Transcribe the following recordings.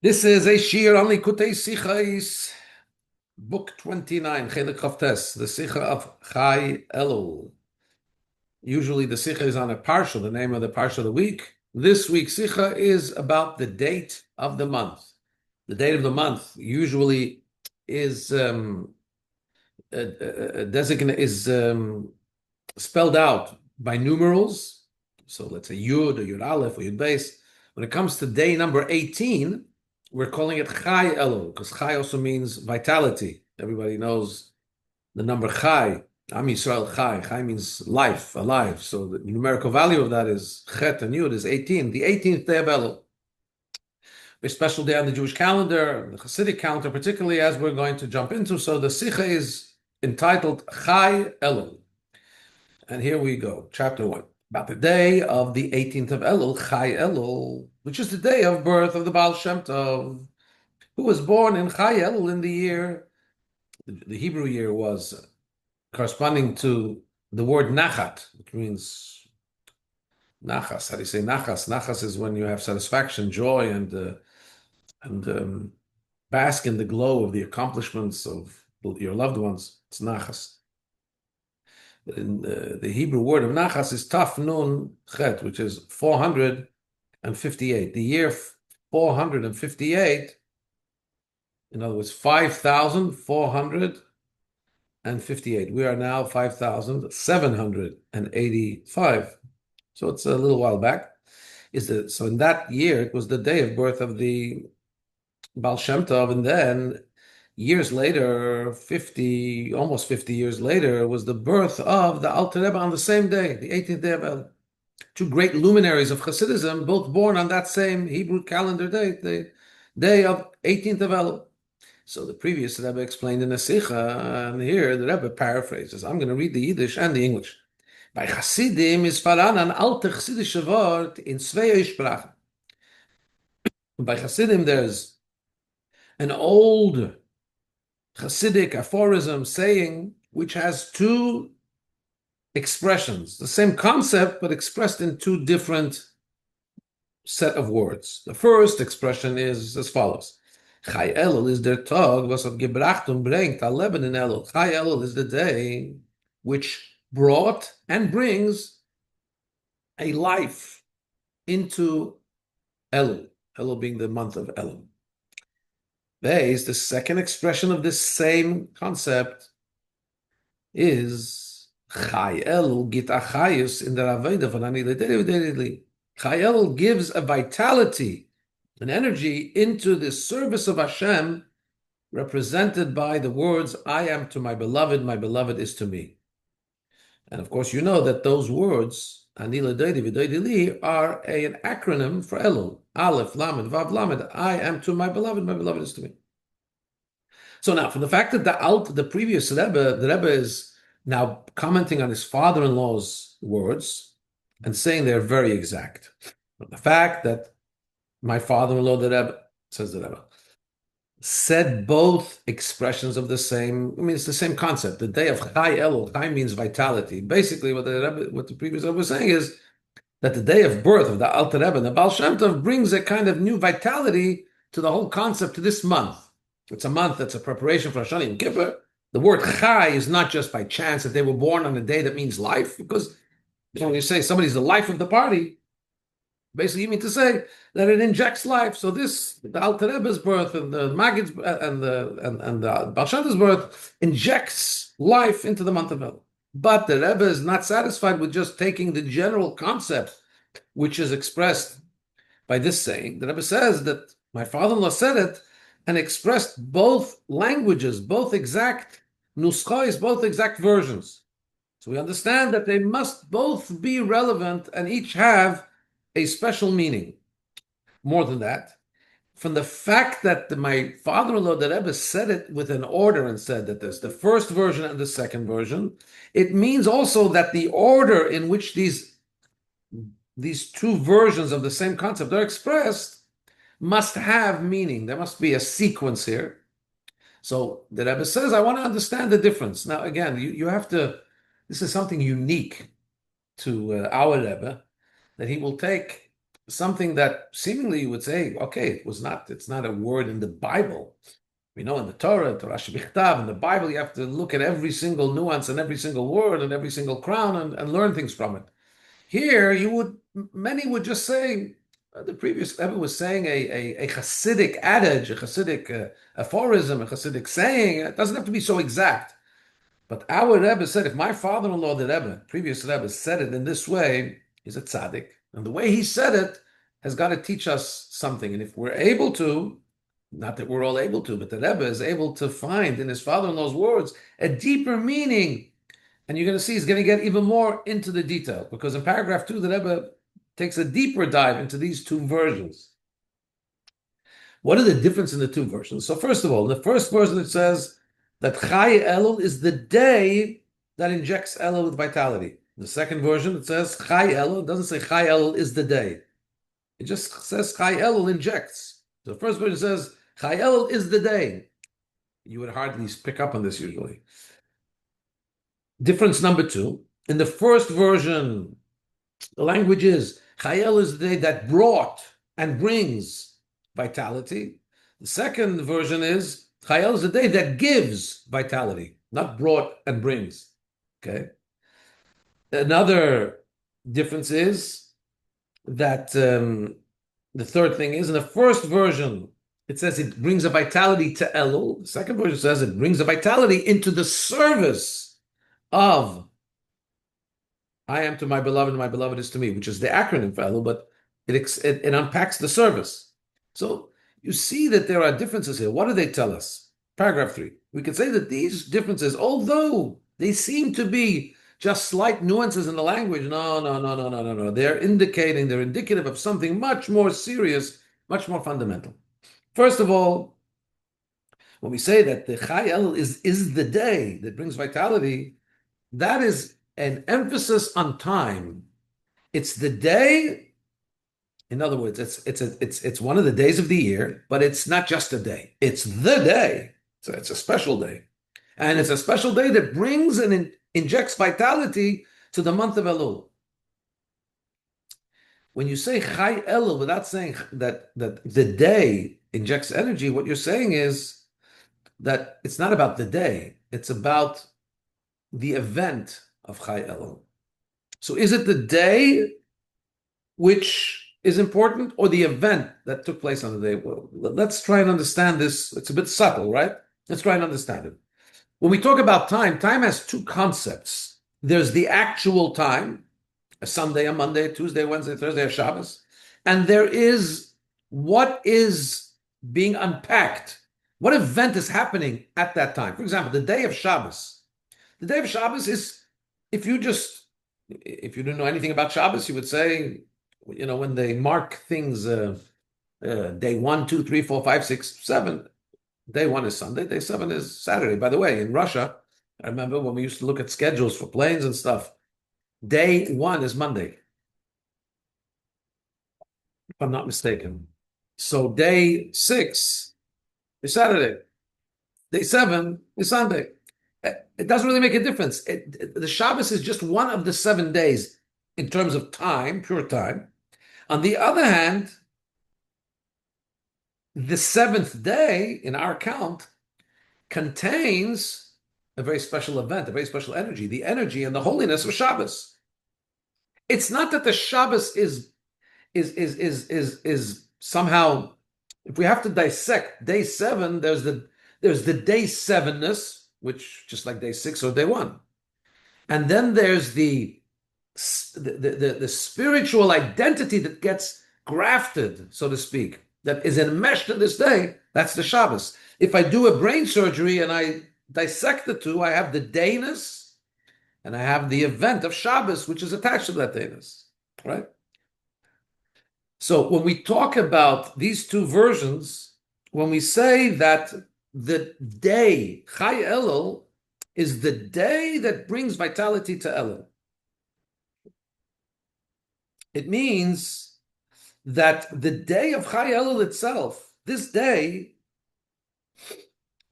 This is a shir on Likutei Sichais, book 29, Chelek Chavtes, the Sicha of Chai Elul. Usually the Sicha is on a parsha, the name of the parsha of the week. This week's Sicha is about the date of the month. The date of the month usually is spelled out by numerals. So let's say Yud or Yud Aleph or Yud Beis. When it comes to day number 18, we're calling it Chai Elul, because Chai also means vitality. Everybody knows the number Chai. Am Yisrael Chai. Chai means life, alive. So the numerical value of that is Chet and Yud is 18, the 18th day of Elul. A special day on the Jewish calendar, the Hasidic calendar, particularly as we're going to jump into. So the Sikha is entitled Chai Elul. And here we go, chapter 1. About the day of the 18th of Elul, Chai Elul, which is the day of birth of the Baal Shem Tov, who was born in Chai Elul in the year, the Hebrew year was corresponding to the word Nachat, which means Nachas. How do you say Nachas? Nachas is when you have satisfaction, joy, and bask in the glow of the accomplishments of your loved ones. It's Nachas. In the Hebrew word of Nachas is Taf Nun Chet, which is 458. The year 458, in other words, 5,458. We are now 5,785. So it's a little while back. So in that year, it was the day of birth of the Baal Shem Tov, and then years later, almost 50 years later, was the birth of the Alter Rebbe on the same day, the 18th day of Elul. Two great luminaries of Hasidism, both born on that same Hebrew calendar date, the day of 18th of Elul. So the previous Rebbe explained in a Sikha, and here the Rebbe paraphrases. I'm going to read the Yiddish and the English. By Hasidim is faran an alte Hasidische Wort in zwei Sprachen. By Hasidim, there's an old Hasidic aphorism saying which has two expressions, the same concept but expressed in two different set of words. The first expression is as follows: Chai Elul is der Tag was hat gebracht und bringt a Leben in Elul. Chai Elul is the day which brought and brings a life into Elul. Elul being the month of Elul. Base, the second expression of this same concept is Chai Elul git achayus in the Avodah von ani l'derei. Chai Elul gives a vitality, an energy into the service of Hashem, represented by the words, I am to my beloved is to me. And of course, you know that those words, ani l'derei v'derei li, are an acronym for Elul. Aleph, Lamed, Vav, Lamed. I am to my beloved is to me. So now, from the fact that the previous Rebbe, the Rebbe is now commenting on his father-in-law's words and saying they're very exact. But the fact that my father-in-law, the Rebbe, says the Rebbe, said both expressions of the same, it's the same concept. The day of Chai Elul, Chai means vitality. Basically, what the previous Rebbe was saying is that the day of birth of the Alter Rebbe and the Baal Shem Tov brings a kind of new vitality to the whole concept to this month. It's a month that's a preparation for Hashanah Yom Kippur. The word Chai is not just by chance that they were born on a day that means life, because when you say somebody's the life of the party, basically you mean to say that it injects life. So this, the Alter Rebbe's birth and the Maggid's and the Baal Shem Tov's birth injects life into the month of Elul. But the Rebbe is not satisfied with just taking the general concept, which is expressed by this saying. The Rebbe says that my father-in-law said it and expressed both languages, both exact nuschos, both exact versions. So we understand that they must both be relevant and each have a special meaning. More than that, from the fact that my father-in-law, the Rebbe, said it with an order and said that there's the first version and the second version, it means also that the order in which these two versions of the same concept are expressed must have meaning. There must be a sequence here. So the Rebbe says, I want to understand the difference. Now, again, you have to, this is something unique to our Rebbe, that he will take something that seemingly you would say, okay, it's not a word in the Bible. We know in the Torah Shebechtav, in the Bible, you have to look at every single nuance and every single word and every single crown and learn things from it. Here, many would just say, the previous Rebbe was saying a Hasidic adage, a Hasidic aphorism, a Hasidic saying. It doesn't have to be so exact. But our Rebbe said, if my father-in-law, the Rebbe, previous Rebbe, said it in this way, he's a tzaddik. And the way he said it has got to teach us something. And if we're able to, not that we're all able to, but the Rebbe is able to find in his father-in-law's words a deeper meaning. And you're going to see he's going to get even more into the detail, because in paragraph 2, the Rebbe takes a deeper dive into these two versions. What are the difference in the two versions? So first of all, in the first version it says that Chai Elul is the day that injects Elul with vitality. In the second version it says Chai Elul. It doesn't say Chai Elul is the day. It just says Chai Elul injects. So the first version says Chai Elul is the day. You would hardly pick up on this usually. Difference number 2. In the first version, the language is Chai Elul is the day that brought and brings vitality. The second version is Chai Elul is the day that gives vitality, not brought and brings. Okay. Another difference is that the third thing is in the first version it says it brings a vitality to Elul. The second version says it brings a vitality into the service of I am to my beloved and my beloved is to me, which is the acronym for Elul, but it unpacks the service. So you see that there are differences here. What do they tell us? Paragraph 3. We could say that these differences, although they seem to be just slight nuances in the language, no. They're indicative of something much more serious, much more fundamental. First of all, when we say that the Chai Elul is the day that brings vitality, that is an emphasis on time. It's the day. In other words, it's one of the days of the year, but it's not just a day. It's the day. So it's a special day. And it's a special day that brings and injects vitality to the month of Elul. When you say Chai Elul without saying that the day injects energy, what you're saying is that it's not about the day. It's about the event of Chai Elul. So is it the day which is important or the event that took place on the day? Well, let's try and understand this. It's a bit subtle, right? Let's try and understand it. When we talk about time, time has two concepts. There's the actual time, a Sunday, a Monday, a Tuesday, Wednesday, Thursday, a Shabbos. And there is what is being unpacked. What event is happening at that time? For example, the day of Shabbos. The day of Shabbos is, if you didn't know anything about Shabbos, you would say, when they mark things, day 1, 2, 3, 4, 5, 6, 7, day 1 is Sunday, day 7 is Saturday. By the way, in Russia, I remember when we used to look at schedules for planes and stuff, day 1 is Monday, if I'm not mistaken. So day 6 is Saturday. Day 7 is Sunday. It doesn't really make a difference. The Shabbos is just one of the 7 days in terms of time, pure time. On the other hand, the 7th day in our count contains a very special event, a very special energy, the energy and the holiness of Shabbos. It's not that the Shabbos is somehow, if we have to dissect day 7, there's the day 7ness, which just like day 6 or day 1. And then there's the spiritual identity that gets grafted, so to speak, that is enmeshed in this day. That's the Shabbos. If I do a brain surgery and I dissect the two, I have the dayness and I have the event of Shabbos, which is attached to that dayness, right? So when we talk about these two versions, when we say that the day, Chai Elul, is the day that brings vitality to Elul, it means that the day of Chai Elul itself, this day,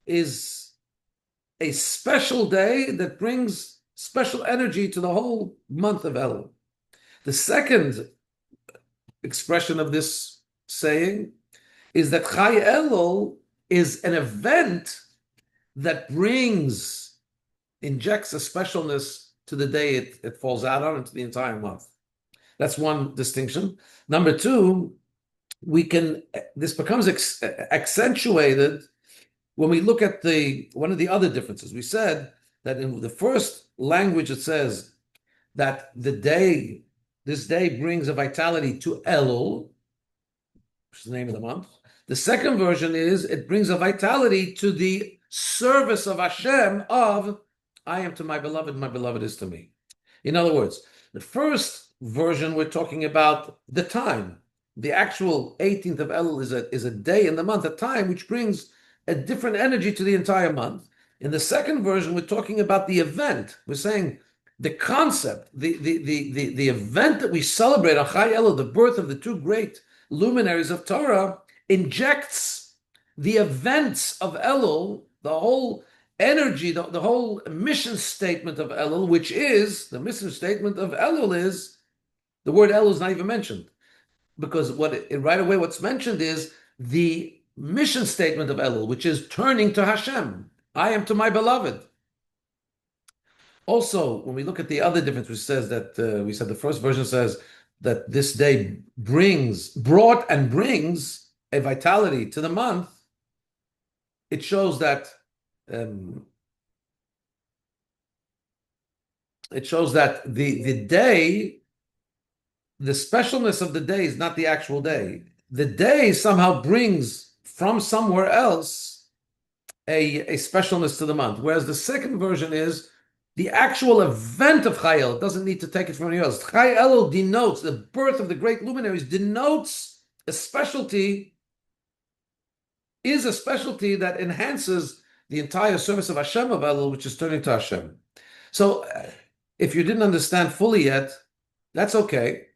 is a special day that brings special energy to the whole month of Elul. The second expression of this saying is that Chai Elul is an event that injects a specialness to the day it falls out on and to the entire month. That's one distinction. Number two, this becomes accentuated when we look at one of the other differences. We said that in the first language it says that this day brings a vitality to Elul, which is the name of the month. The second version is it brings a vitality to the service of Hashem of I am to my beloved is to me. In other words, the first version we're talking about the time. The actual 18th of Elul is a day in the month, a time which brings a different energy to the entire month. In the second version, we're talking about the event. We're saying the concept, the event that we celebrate on Chai Elul, the birth of the two great luminaries of Torah, injects the events of Elul, the whole energy, the whole mission statement of Elul, which is, the mission statement of Elul is, the word Elul is not even mentioned. Because right away what's mentioned is the mission statement of Elul, which is turning to Hashem. I am to my beloved. Also, when we look at the other difference, which says that we said the first version says that this day brought and brings a vitality to the month. It shows that the day, the specialness of the day is not the actual day. The day somehow brings from somewhere else a specialness to the month. Whereas the second version is the actual event of Chai Elul. It doesn't need to take it from anywhere else. Chai Elul denotes the birth of the great luminaries, denotes a specialty, is a specialty that enhances the entire service of Hashem of Elul, which is turning to Hashem. So if you didn't understand fully yet, that's okay,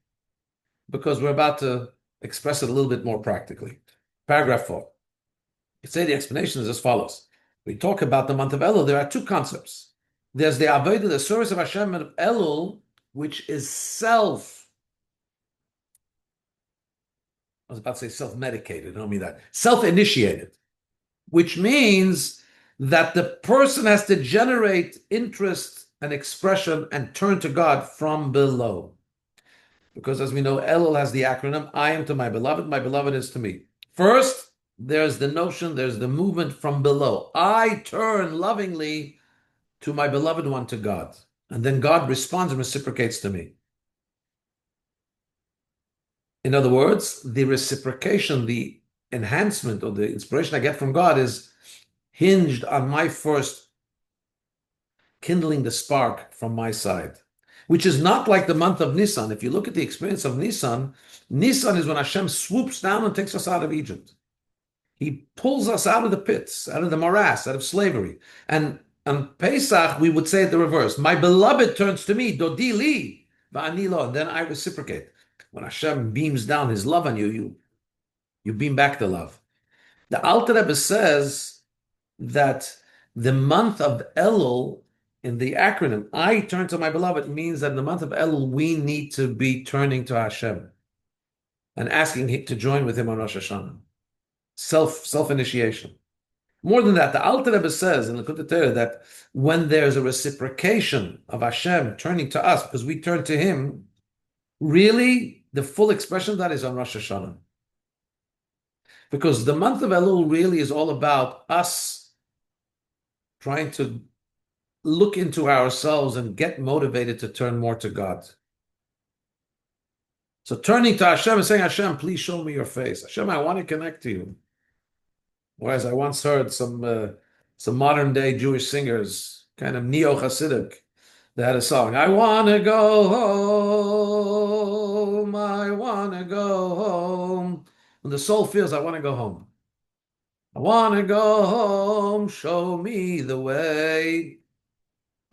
because we're about to express it a little bit more practically. Paragraph 4. You say the explanation is as follows. We talk about the month of Elul. There are two concepts. There's the Avodah, the service of Hashem of Elul, which is I was about to say self-medicated, I don't mean that. Self-initiated, which means that the person has to generate interest and expression and turn to God from below. Because as we know, Elul has the acronym, I am to my beloved is to me. First, there's the movement from below. I turn lovingly to my beloved one, to God. And then God responds and reciprocates to me. In other words, the reciprocation, the enhancement or the inspiration I get from God is hinged on my first kindling the spark from my side, which is not like the month of Nisan. If you look at the experience of Nisan, Nisan is when Hashem swoops down and takes us out of Egypt. He pulls us out of the pits, out of the morass, out of slavery. And on Pesach, we would say it the reverse. My beloved turns to me, Dodi li, va'ani lo, and then I reciprocate. When Hashem beams down his love on you, you beam back the love. The Alter Rebbe says that the month of Elul, in the acronym, I turn to my beloved, means that in the month of Elul, we need to be turning to Hashem and asking him to join with him on Rosh Hashanah. Self-initiation. More than that, the Alter Rebbe says in the Likutei Torah that when there's a reciprocation of Hashem turning to us because we turn to him, really the full expression of that is on Rosh Hashanah. Because the month of Elul really is all about us trying to look into ourselves and get motivated to turn more to God. So turning to Hashem and saying, Hashem, please show me your face. Hashem, I want to connect to you. Whereas I once heard some modern day Jewish singers, kind of neo-Hasidic, they had a song, I want to go home, I want to go home. When the soul feels, I want to go home. I want to go home, show me the way.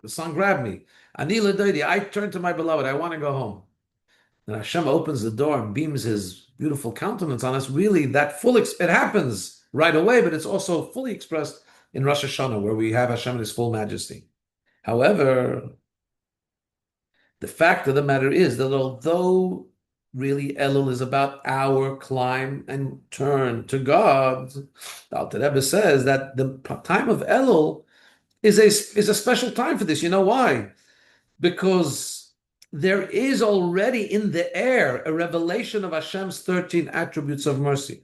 The song grabbed me. Anila Doidi, I turn to my beloved, I want to go home. And Hashem opens the door and beams his beautiful countenance on us. Really, that it happens right away, but it's also fully expressed in Rosh Hashanah, where we have Hashem in his full majesty. However, the fact of the matter is that although really Elul is about our climb and turn to God. The Alter Rebbe says that the time of Elul is a special time for this. You know why? Because there is already in the air a revelation of Hashem's 13 attributes of mercy.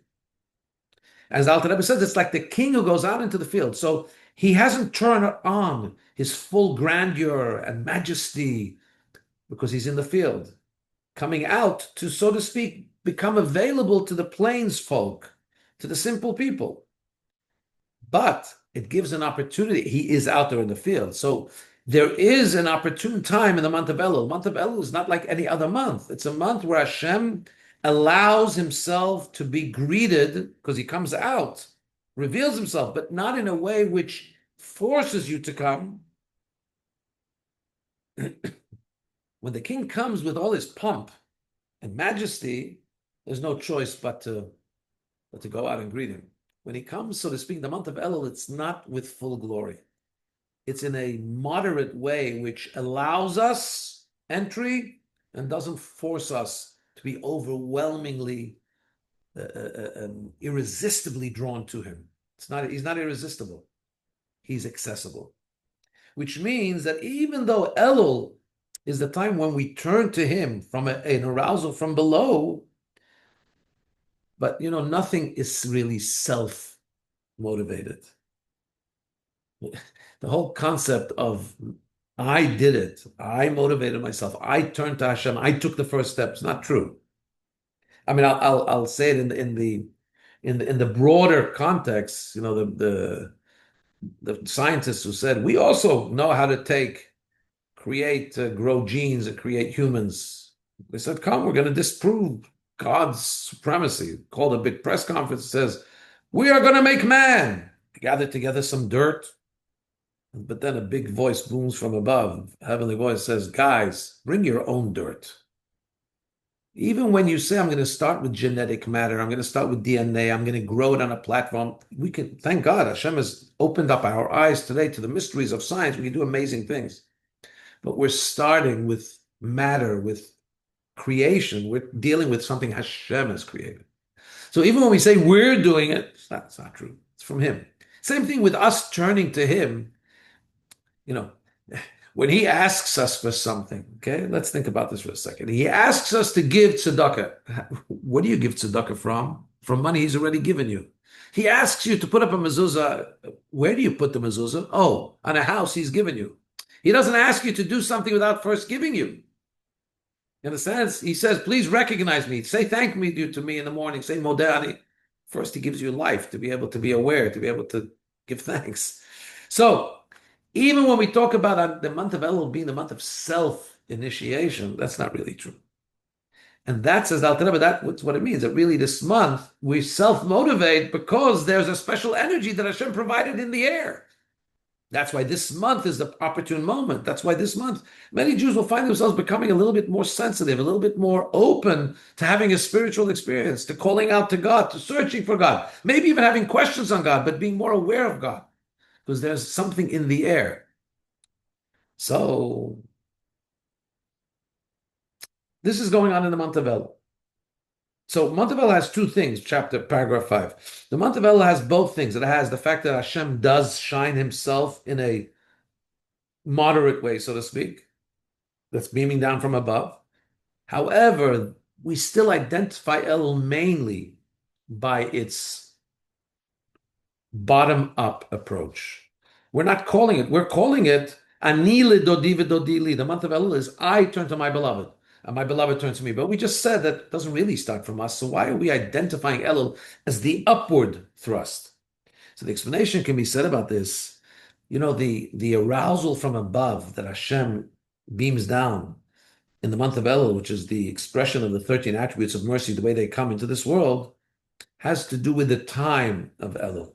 As the Alter Rebbe says, it's like the king who goes out into the field. So he hasn't turned on his full grandeur and majesty because he's in the field, coming out to, so to speak, become available to the plains folk, to the simple people. But it gives an opportunity. He is out there in the field. So there is an opportune time in the month of Elul. The month of Elul is not like any other month. It's a month where Hashem allows himself to be greeted because he comes out, reveals himself, but not in a way which forces you to come. When the king comes with all his pomp and majesty, there's no choice but to go out and greet him. When he comes, so to speak, the month of Elul, it's not with full glory. It's in a moderate way, which allows us entry and doesn't force us to be overwhelmingly, irresistibly drawn to him. He's not irresistible. He's accessible. Which means that even though Elul is the time when we turn to him from an arousal from below, but nothing is really self-motivated. The whole concept of I did it, I motivated myself, I turned to Hashem, I took the first steps, not true. I mean, I'll say it in the broader context. The scientists who said we also know how to create, grow genes and create humans. They said, come, we're going to disprove God's supremacy. Called a big press conference, says, we are going to make man. Gather together some dirt. But then a big voice booms from above. A heavenly voice says, guys, bring your own dirt. Even when you say, I'm going to start with genetic matter, I'm going to start with DNA, I'm going to grow it on a platform, we can, thank God, Hashem has opened up our eyes today to the mysteries of science. We can do amazing things. But we're starting with matter, with creation. We're dealing with something Hashem has created. So even when we say we're doing it, it's not true. It's from him. Same thing with us turning to him. When he asks us for something, okay, let's think about this for a second. He asks us to give tzedakah. What do you give tzedakah from? From money he's already given you. He asks you to put up a mezuzah. Where do you put the mezuzah? Oh, on a house he's given you. He doesn't ask you to do something without first giving you. In a sense, he says, please recognize me. Say thank you to me in the morning. Say modani. First, he gives you life to be able to be aware, to be able to give thanks. So, even when we talk about the month of Elul being the month of self-initiation, that's not really true. And that says Alter Rebbe, that's what it means. That really this month, we self-motivate because there's a special energy that Hashem provided in the air. That's why this month is the opportune moment. That's why this month, many Jews will find themselves becoming a little bit more sensitive, a little bit more open to having a spiritual experience, to calling out to God, to searching for God, maybe even having questions on God, but being more aware of God. Because there's something in the air. So this is going on in the month of Elul. So month of Elul has two things, paragraph 5. The month of Elul has both things. It has the fact that Hashem does shine himself in a moderate way, so to speak, that's beaming down from above. However, we still identify Elul mainly by its bottom-up approach. We're not calling it, we're calling it Ani lidodi v'dodi li. The month of Elul is I turn to my beloved, and my beloved turns to me. But we just said that doesn't really start from us. So why are we identifying Elul as the upward thrust? So the explanation can be said about this. The arousal from above that Hashem beams down in the month of Elul, which is the expression of the 13 attributes of mercy, the way they come into this world, has to do with the time of Elul.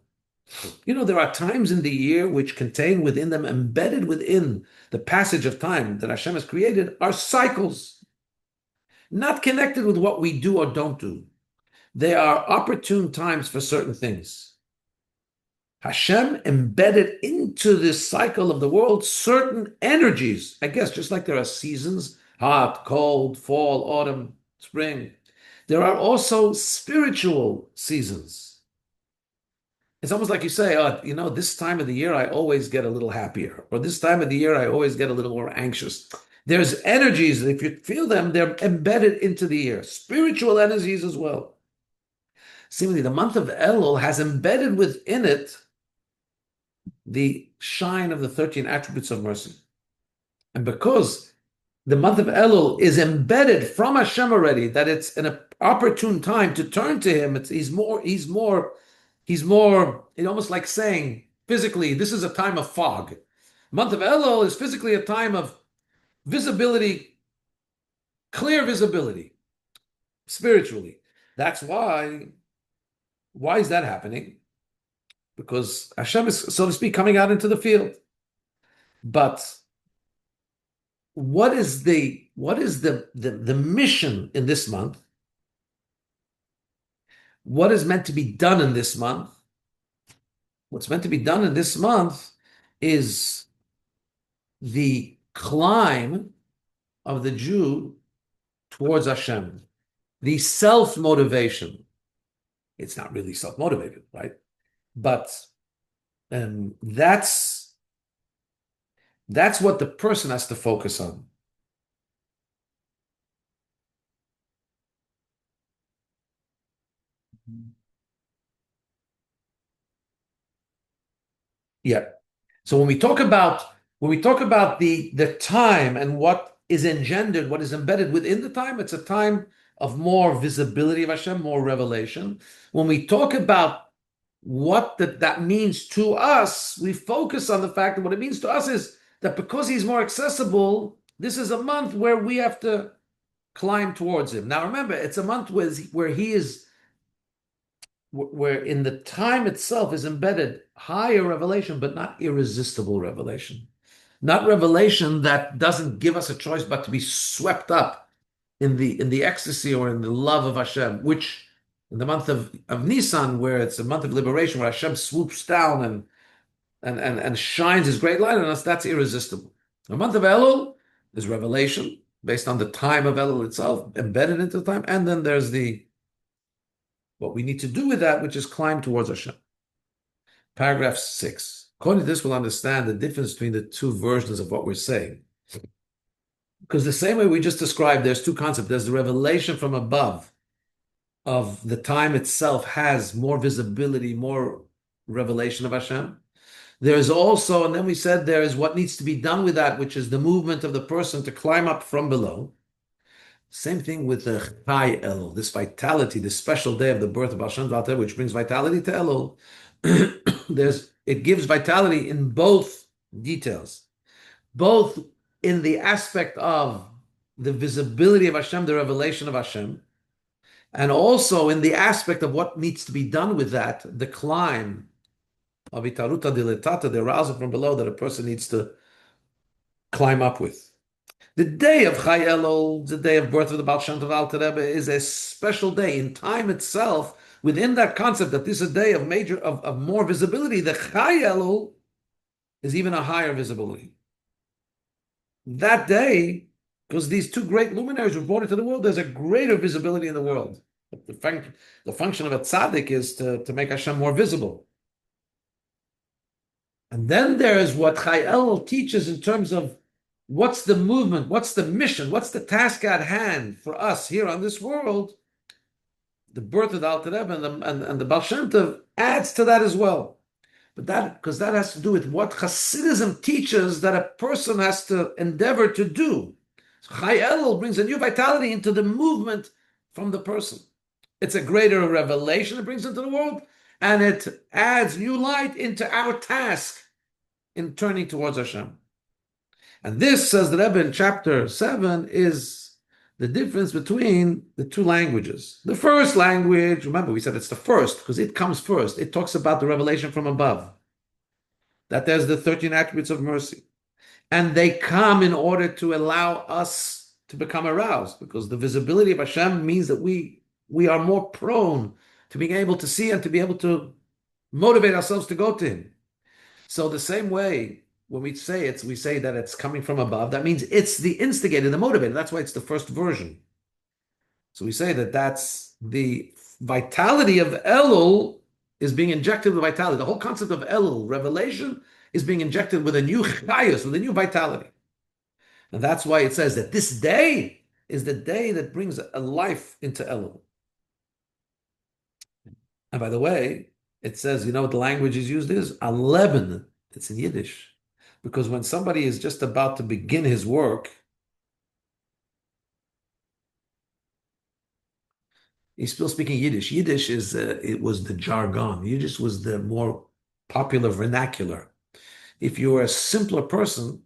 There are times in the year which contain within them, embedded within the passage of time that Hashem has created, are cycles, not connected with what we do or don't do. They are opportune times for certain things. Hashem embedded into this cycle of the world certain energies, I guess, just like there are seasons, hot, cold, fall, autumn, spring. There are also spiritual seasons. It's almost like you say, oh, this time of the year I always get a little happier, or this time of the year I always get a little more anxious. There's energies that if you feel them, they're embedded into the year. Spiritual energies as well. Seemingly, the month of Elul has embedded within it the shine of the 13 attributes of mercy. And because the month of Elul is embedded from Hashem already, that it's an opportune time to turn to Him. He's more, almost like saying physically, this is a time of fog. Month of Elul is physically a time of visibility, clear visibility, spiritually. That's why is that happening? Because Hashem is, so to speak, coming out into the field. But what is the mission in this month? What is meant to be done in this month? What's meant to be done in this month is the climb of the Jew towards Hashem, the self-motivation. It's not really self-motivated, right? But that's what the person has to focus on. Yeah. So when we talk about the time and what is engendered, what is embedded within the time, it's a time of more visibility of Hashem, more revelation. When we talk about what that means to us, we focus on the fact that what it means to us is that because He's more accessible, this is a month where we have to climb towards Him. Now remember, it's a month where He is, where in the time itself is embedded higher revelation, but not irresistible revelation. Not revelation that doesn't give us a choice but to be swept up in the ecstasy or in the love of Hashem, which in the month of Nisan, where it's a month of liberation, where Hashem swoops down and shines His great light on us, that's irresistible. The month of Elul is revelation based on the time of Elul itself, embedded into the time, and then there's what we need to do with that, which is climb towards Hashem. Paragraph 6. According to this, we'll understand the difference between the two versions of what we're saying. Because the same way we just described, there's two concepts. There's the revelation from above of the time itself has more visibility, more revelation of Hashem. There's also, and then we said there is what needs to be done with that, which is the movement of the person to climb up from below. Same thing with the Chai Elul, this vitality, this special day of the birth of Hashem, which brings vitality to Elul. It gives vitality in both details, both in the aspect of the visibility of Hashem, the revelation of Hashem, and also in the aspect of what needs to be done with that, the climb of itaruta diletata, the arousal from below that a person needs to climb up with. The day of Chai Elul, the day of birth of the Baal Shem Tov Alter Rebbe, is a special day in time itself. Within that concept that this is a day of more visibility, the Chai Elul is even a higher visibility. That day, because these two great luminaries were brought into the world, there's a greater visibility in the world. The function of a tzaddik is to make Hashem more visible. And then there is what Chai Elul teaches in terms of what's the movement, what's the mission, what's the task at hand for us here on this world. The birth of the Alter Rebbe and the Baal Shem Tov adds to that as well. But because that has to do with what Hasidism teaches that a person has to endeavor to do. So Chai Elul brings a new vitality into the movement from the person. It's a greater revelation it brings into the world, and it adds new light into our task in turning towards Hashem. And this, says the Rebbe in chapter 7, is the difference between the two languages. The first language, remember we said it's the first because it comes first. It talks about the revelation from above, that there's the 13 attributes of mercy. And they come in order to allow us to become aroused, because the visibility of Hashem means that we are more prone to being able to see and to be able to motivate ourselves to go to Him. So the same way, when we say that it's coming from above, that means it's the instigator, the motivator. That's why it's the first version. So we say that that's the vitality of Elul is being injected with vitality. The whole concept of Elul, revelation, is being injected with a new chayus, with a new vitality. And that's why it says that this day is the day that brings a life into Elul. And by the way, it says, you know what the language is used is? Aleben. It's in Yiddish. Because when somebody is just about to begin his work, he's still speaking Yiddish. Yiddish is it was the jargon. Yiddish was the more popular vernacular. If you were a simpler person,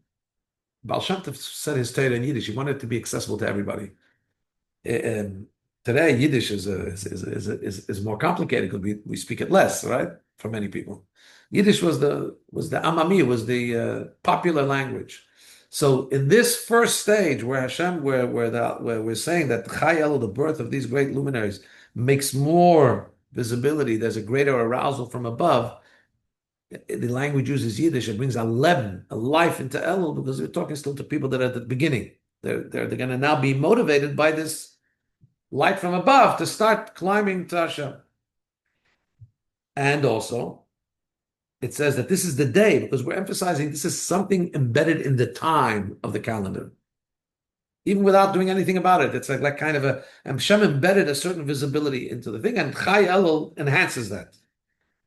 Baal Shem Tov said his Torah in Yiddish. He wanted it to be accessible to everybody. And today, Yiddish is more complicated because we speak it less, right? For many people, Yiddish was the Amami, was the popular language. So in this first stage, where Hashem, where we're saying that Chayel, the birth of these great luminaries, makes more visibility. There's a greater arousal from above. The language uses Yiddish. It brings a leben, a life into Elul, because we're talking still to people that are at the beginning. They're going to now be motivated by this light from above to start climbing to Hashem. And also, it says that this is the day, because we're emphasizing this is something embedded in the time of the calendar. Even without doing anything about it, it's like kind of a Hashem embedded a certain visibility into the thing, and Chai Elul enhances that.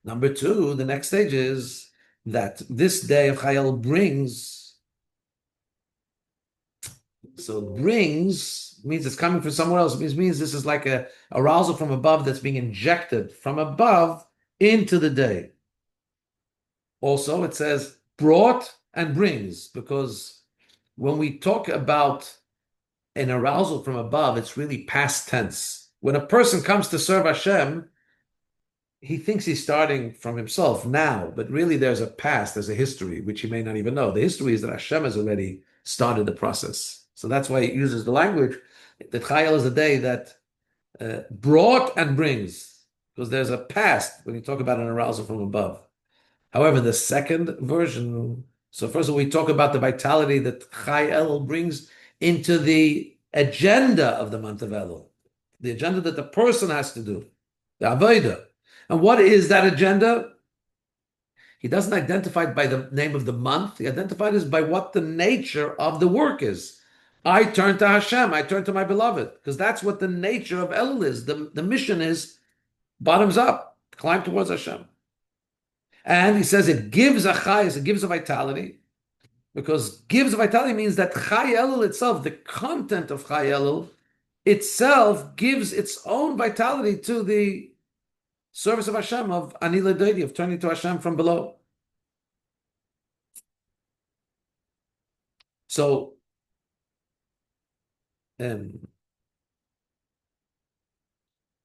Number two, the next stage is that this day of Chai Elul brings means it's coming from somewhere else. It means this is like a arousal from above that's being injected from above into the day. Also, it says brought and brings, because when we talk about an arousal from above, it's really past tense. When a person comes to serve Hashem, he thinks he's starting from himself now, but really there's a past, there's a history, which he may not even know. The history is that Hashem has already started the process. So that's why it uses the language that Chayil is the day that brought and brings, because there's a past when you talk about an arousal from above. However, the second version, so first of all, we talk about the vitality that Chayil brings into the agenda of the month of Elul, the agenda that the person has to do, the Avodah. And what is that agenda? He doesn't identify it by the name of the month. He identified it by what the nature of the work is. I turn to Hashem. I turn to my beloved, because that's what the nature of Elul is. The mission is bottoms up, climb towards Hashem. And he says it gives a chayes, it gives a vitality, because gives a vitality means that Chai Elul itself, the content of Chai Elul itself, gives its own vitality to the service of Hashem, of Ani L'Dodi, of turning to Hashem from below. So,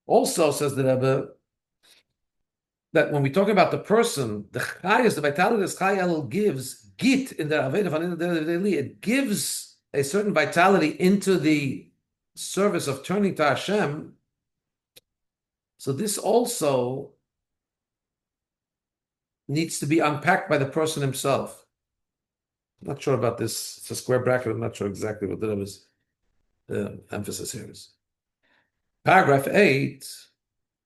also says the Rebbe that when we talk about the person, the chayas, the vitality that Chai Elul gives, git in the Avodah of Ani L'Dodi, it gives a certain vitality into the service of turning to Hashem. So this also needs to be unpacked by the person himself. I'm not sure about this. It's a square bracket. I'm not sure exactly what the Rebbe's emphasis here is. Paragraph 8,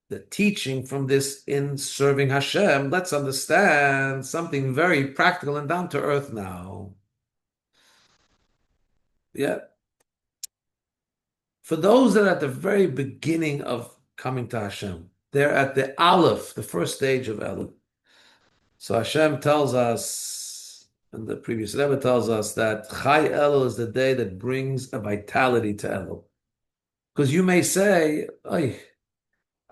the teaching from this in serving Hashem, let's understand something very practical and down to earth now. Yeah. For those that are at the very beginning of coming to Hashem, they're at the Aleph, the first stage of Elul. So Hashem tells us, and the previous Rebbe tells us, that Chai Elul is the day that brings a vitality to Elul. Because you may say, "Oy,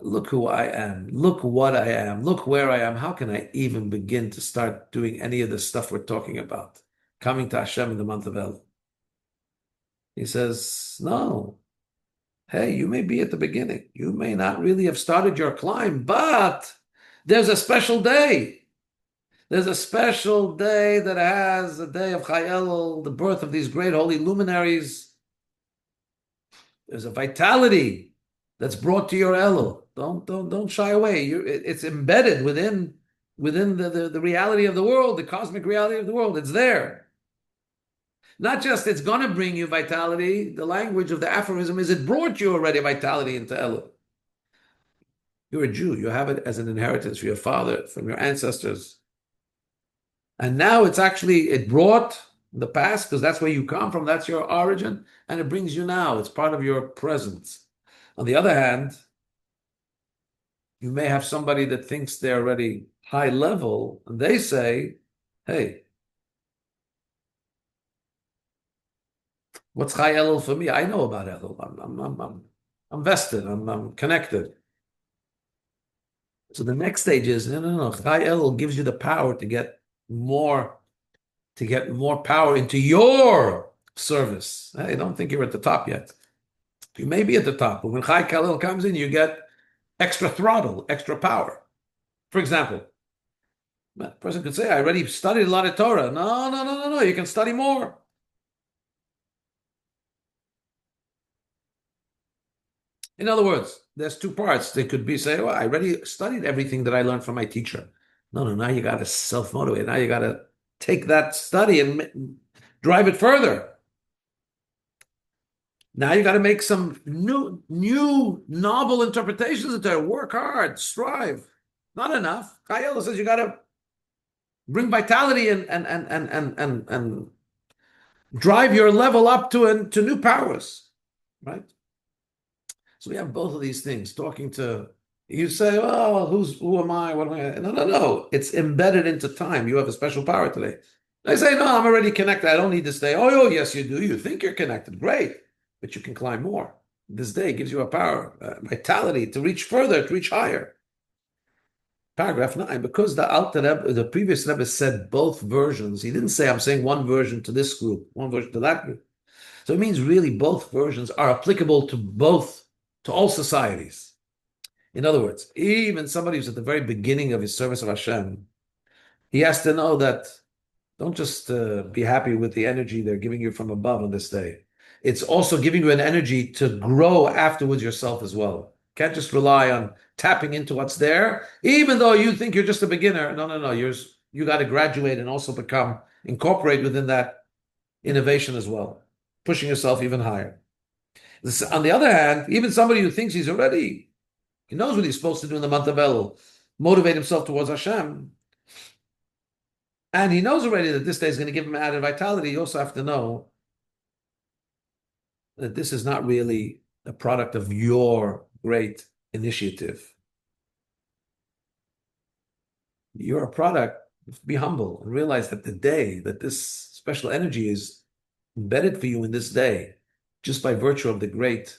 look who I am, look what I am, look where I am. How can I even begin to start doing any of the stuff we're talking about? Coming to Hashem in the month of Elul." He says, no. Hey, you may be at the beginning. You may not really have started your climb, but there's a special day. There's a special day that has a day of Chai Elul, the birth of these great holy luminaries. There's a vitality that's brought to your Elul. Don't shy away. It's embedded within the reality of the world, the cosmic reality of the world. It's there. Not just it's going to bring you vitality. The language of the aphorism is it brought you already vitality into Elul. You're a Jew. You have it as an inheritance from your father, from your ancestors. And now it's actually, it brought the past because that's where you come from. That's your origin. And it brings you now. It's part of your presence. On the other hand, you may have somebody that thinks they're already high level and they say, hey, what's Chai Elul for me? I know about Elul. I'm vested. I'm connected. So the next stage is no. Chai Elul gives you the power more to get more power into your service. Hey, don't think you're at the top yet. You may be at the top, but when Chai Elul comes in, you get extra throttle, extra power. For example, a person could say, "I already studied a lot of Torah." No. You can study more. In other words, there's two parts. They could be say, well, I already studied everything that I learned from my teacher. No. Now you got to self-motivate. Now you got to take that study and drive it further. Now you got to make some new novel interpretations of Torah. Work hard, strive. Not enough. Chayil says you got to bring vitality and drive your level up to new powers, right? So we have both of these things. Talking to you say, "Oh, who am I? What am I?" No. It's embedded into time. You have a special power today. I say, "No, I'm already connected. I don't need to stay." Oh, yes, you do. You think you're connected. Great, but you can climb more. This day gives you a power, vitality to reach further, to reach higher. Paragraph 9, because the Alter Rebbe, the previous Rebbe said both versions. He didn't say, I'm saying one version to this group, one version to that group. So it means really both versions are applicable to all societies. In other words, even somebody who's at the very beginning of his service of Hashem, he has to know that don't just be happy with the energy they're giving you from above on this day. It's also giving you an energy to grow afterwards yourself as well. Can't just rely on tapping into what's there, even though you think you're just a beginner. No. You got to graduate and also become incorporate within that innovation as well, pushing yourself even higher. On the other hand, even somebody who thinks he knows what he's supposed to do in the month of Elul, motivate himself towards Hashem, and he knows already that this day is going to give him added vitality. You also have to know that this is not really a product of your great initiative. You're a product. Be humble and realize that the day that this special energy is embedded for you in this day, just by virtue of the great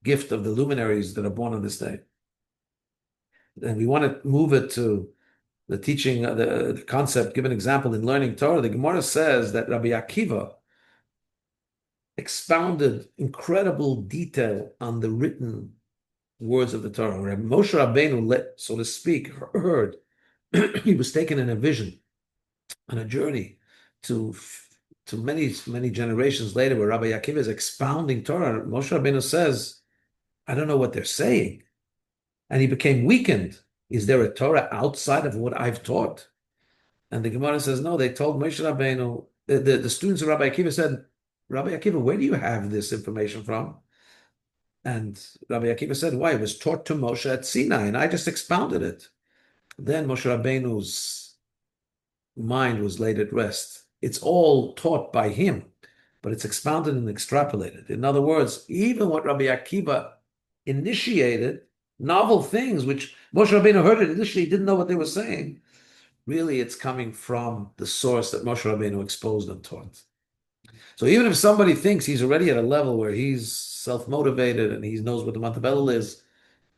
gift of the luminaries that are born on this day. And we want to move it to the teaching, the concept, give an example in learning Torah. The Gemara says that Rabbi Akiva expounded incredible detail on the written words of the Torah. Where Moshe Rabbeinu, so to speak, heard, he was taken in a vision on a journey to many generations later, where Rabbi Akiva is expounding Torah. Moshe Rabbeinu says, I don't know what they're saying. And he became weakened. Is there a Torah outside of what I've taught? And the Gemara says, no, they told Moshe Rabbeinu, the students of Rabbi Akiva said, Rabbi Akiva, where do you have this information from? And Rabbi Akiva said, why? It was taught to Moshe at Sinai, and I just expounded it. Then Moshe Rabbeinu's mind was laid at rest. It's all taught by him, but it's expounded and extrapolated. In other words, even what Rabbi Akiva initiated, novel things, which Moshe Rabbeinu heard it initially, didn't know what they were saying. Really, it's coming from the source that Moshe Rabbeinu exposed and taught. So even if somebody thinks he's already at a level where he's self-motivated and he knows what the month of Elul is,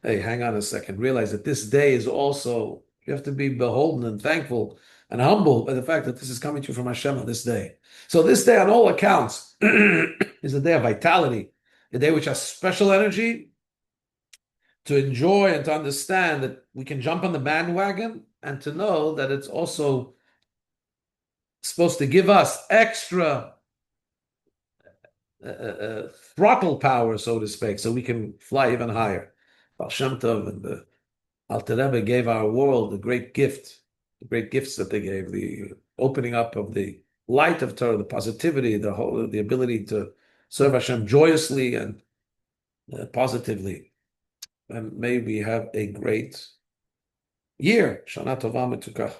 hey, hang on a second. Realize that this day is also, you have to be beholden and thankful and humble by the fact that this is coming to you from Hashem on this day. So this day, on all accounts, is a day of vitality, a day which has special energy to enjoy and to understand that we can jump on the bandwagon and to know that it's also supposed to give us extra throttle power, so to speak, so we can fly even higher. Baal Shem Tov and the Alter Rebbe gave our world the great gift, the great gifts that they gave, the opening up of the light of Torah, the positivity, the ability to serve Hashem joyously and positively. And may we have a great year. Shana Tova Metukah.